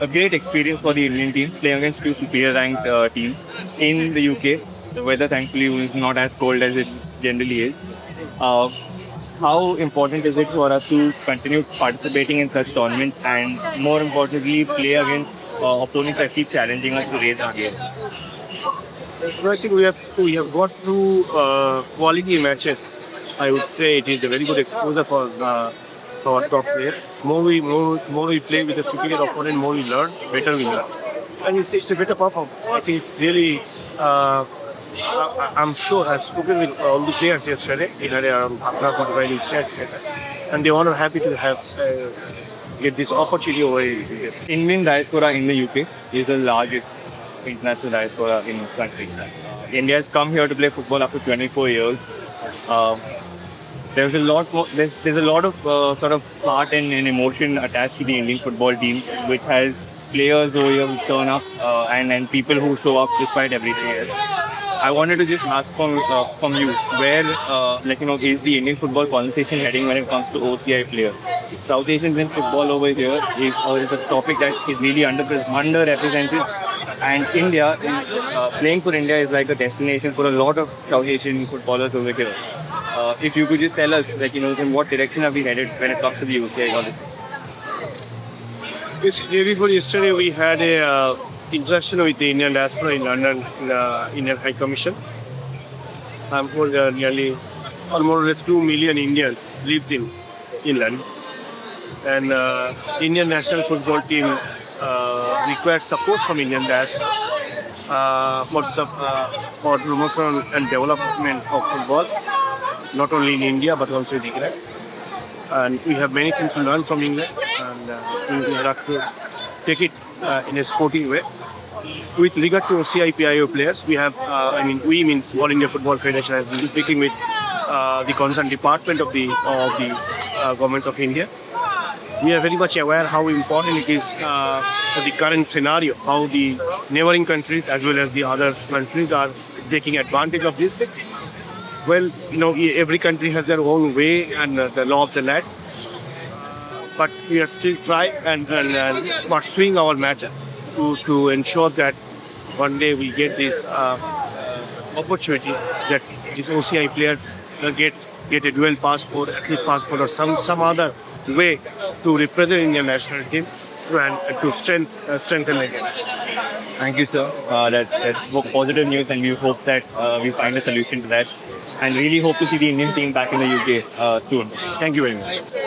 A great experience for the Indian team playing against two superior ranked teams in the UK. The weather thankfully was not as cold as it generally is. Uh, how important is it for us to continue participating in such tournaments and more importantly play against opponents that keep challenging us to raise our game? So I think we have got through quality matches. I would say it is a very good exposure for our top players. More we play with a superior opponent, more we learn, better we learn, and it's a better performance. I think it's really. I'm sure I've spoken with all the players yesterday in Accra for the Valley State, and they are happy to have get this opportunity over here. Indian diaspora in the UK is the largest international diaspora in this country. India has come here to play football after 24 years. Uh, there's a lot more, there's a lot of sort of heart and emotion attached to the Indian football team, which has players who here turn up and people who show up despite everything else. I wanted to just ask from you where is the Indian football conversation heading when it comes to OCI players? South Asians in football over here is a topic that is really underrepresented, and India playing for India is like a destination for a lot of South Asian footballers over here. If you could just tell us, in what direction are we headed when it comes to the OCI policy? Day before yesterday, we had a interaction with the Indian diaspora in London, in the Indian High Commission. I'm told there are nearly, or more or less, 2 million Indians lives in England, and Indian national football team requires support from Indian diaspora for promotion and development of football, not only in India but also in England. And we have many things to learn from England, and we have to take it in a sporting way. With regard to CIPIO players, we have, we means All India Football Federation has been speaking with the concerned department of the government of India. We are very much aware how important it is the current scenario, how the neighboring countries as well as the other countries are taking advantage of this. Well, every country has their own way and the law of the land. But we are still trying and pursuing our matter to ensure that one day we get this opportunity that these OCI players get a dual passport, athlete passport, or some other way to represent Indian national team and to strengthen the game. Thank you, sir. That's positive news, and we hope that we find a solution to that, and really hope to see the Indian team back in the UK soon. Thank you very much.